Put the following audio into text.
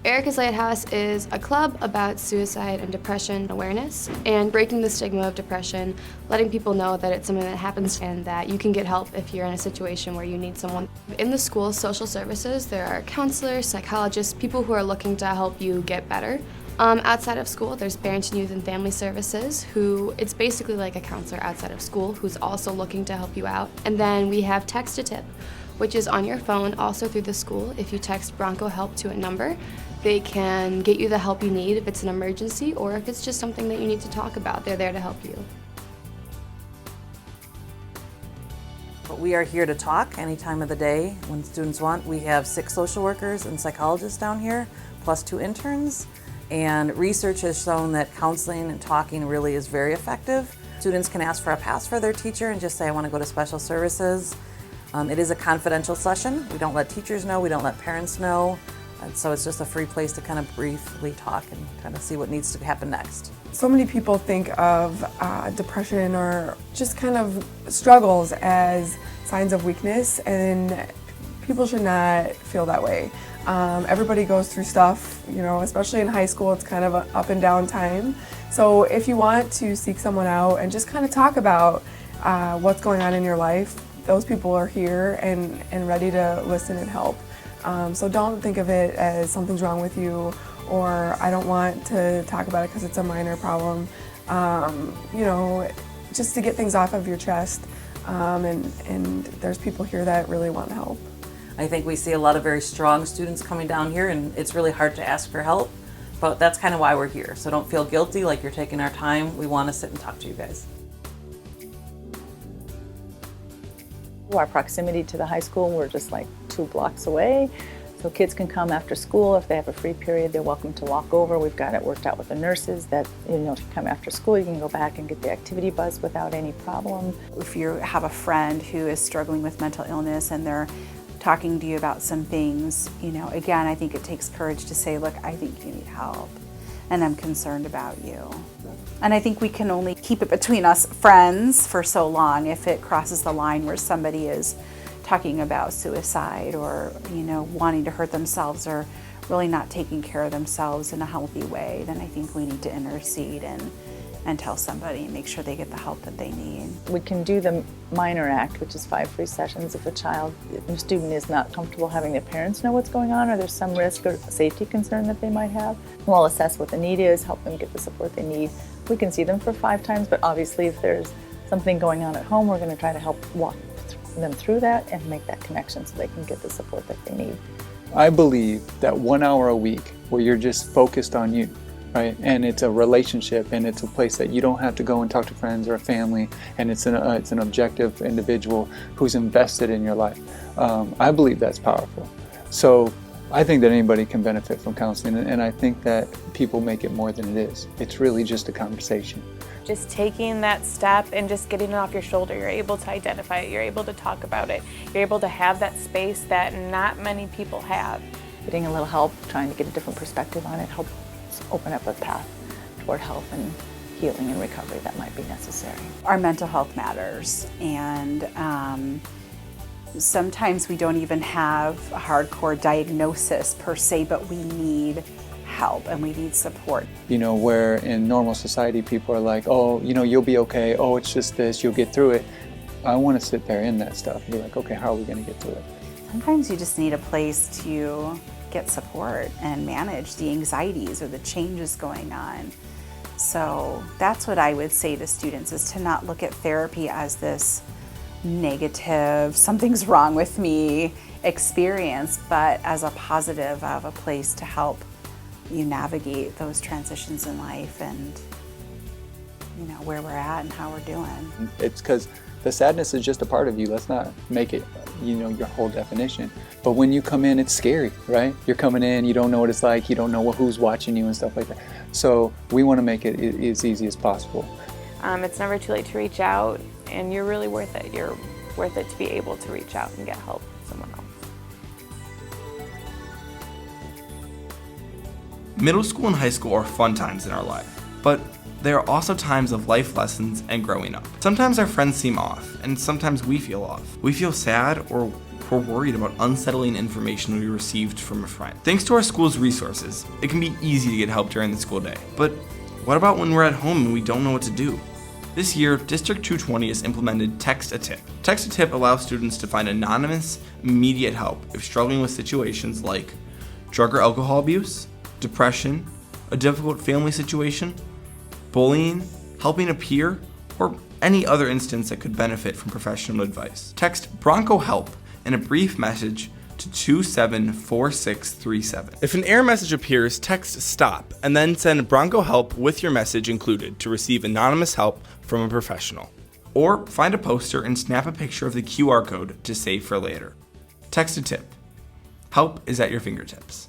Erica's Lighthouse is a club about suicide and depression awareness and breaking the stigma of depression, letting people know that it's something that happens and that you can get help if you're in a situation where you need someone. In the school's social services, there are counselors, psychologists, people who are looking to help you get better. Outside of school, there's Barrington Youth and Family Services, who it's basically like a counselor outside of school who's also looking to help you out. And then we have Text a Tip, which is on your phone, also through the school. If you text Bronco Help to a number, they can get you the help you need if it's an emergency or if it's just something that you need to talk about. They're there to help you. We are here to talk any time of the day when students want. We have 6 social workers and psychologists down here, plus 2 interns. And research has shown that counseling and talking really is very effective. Students can ask for a pass for their teacher and just say, I want to go to special services. It is a confidential session. We don't let teachers know, we don't let parents know. And so it's just a free place to kind of briefly talk and kind of see what needs to happen next. So many people think of depression or just kind of struggles as signs of weakness, and people should not feel that way. Everybody goes through stuff, you know, especially in high school, it's kind of an up and down time. So if you want to seek someone out and just kind of talk about what's going on in your life, those people are here and ready to listen and help. So don't think of it as something's wrong with you or I don't want to talk about it because it's a minor problem. You know, just to get things off of your chest, and there's people here that really want to help. I think we see a lot of very strong students coming down here, and it's really hard to ask for help, but that's kind of why we're here. So don't feel guilty like you're taking our time. We want to sit and talk to you guys. Our proximity to the high school, we're just like 2 blocks away. So kids can come after school. If they have a free period, they're welcome to walk over. We've got it worked out with the nurses that, you know, if you come after school, you can go back and get the activity bus without any problem. If you have a friend who is struggling with mental illness and they're talking to you about some things, you know, again, I think it takes courage to say, look, I think you need help and I'm concerned about you. And I think we can only keep it between us friends for so long. If it crosses the line where somebody is talking about suicide or, you know, wanting to hurt themselves or really not taking care of themselves in a healthy way, then I think we need to intercede and tell somebody and make sure they get the help that they need. We can do the minor act, which is 5 free sessions if a student is not comfortable having their parents know what's going on or there's some risk or safety concern that they might have. We'll assess what the need is, help them get the support they need. We can see them for 5 times, but obviously if there's something going on at home, we're going to try to help walk them through that and make that connection so they can get the support that they need. I believe that 1 hour a week where you're just focused on you, right? And it's a relationship and it's a place that you don't have to go and talk to friends or family, and it's an objective individual who's invested in your life. I believe that's powerful. So I think that anybody can benefit from counseling, and I think that people make it more than it is. It's really just a conversation. Just taking that step and just getting it off your shoulder, you're able to identify it, you're able to talk about it, you're able to have that space that not many people have. Getting a little help, trying to get a different perspective on it, helps open up a path toward health and healing and recovery that might be necessary. Our mental health matters, and sometimes we don't even have a hardcore diagnosis per se, but we need help and we need support. You know, where in normal society people are like, oh, you know, you'll be okay, oh, it's just this, you'll get through it. I want to sit there in that stuff and be like, okay, how are we going to get through it? Sometimes you just need a place to get support and manage the anxieties or the changes going on. So that's what I would say to students, is to not look at therapy as this negative, something's wrong with me experience, but as a positive of a place to help you navigate those transitions in life and, you know, where we're at and how we're doing. It's because the sadness is just a part of you. Let's not make it, you know, your whole definition. But when you come in, it's scary, right? You're coming in, you don't know what it's like, you don't know who's watching you and stuff like that. So we want to make it as easy as possible. It's never too late to reach out, and you're really worth it. You're worth it to be able to reach out and get help from someone else. Middle school and high school are fun times in our life, but there are also times of life lessons and growing up. Sometimes our friends seem off, and sometimes we feel off. We feel sad or we're worried about unsettling information we received from a friend. Thanks to our school's resources, it can be easy to get help during the school day. But what about when we're at home and we don't know what to do? This year, District 220 has implemented Text a Tip. Text a Tip allows students to find anonymous, immediate help if struggling with situations like drug or alcohol abuse, depression, a difficult family situation, bullying, helping a peer, or any other instance that could benefit from professional advice. Text Bronco Help in a brief message to 274637. If an error message appears, text STOP and then send Bronco Help with your message included to receive anonymous help from a professional. Or find a poster and snap a picture of the QR code to save for later. Text a Tip. Help is at your fingertips.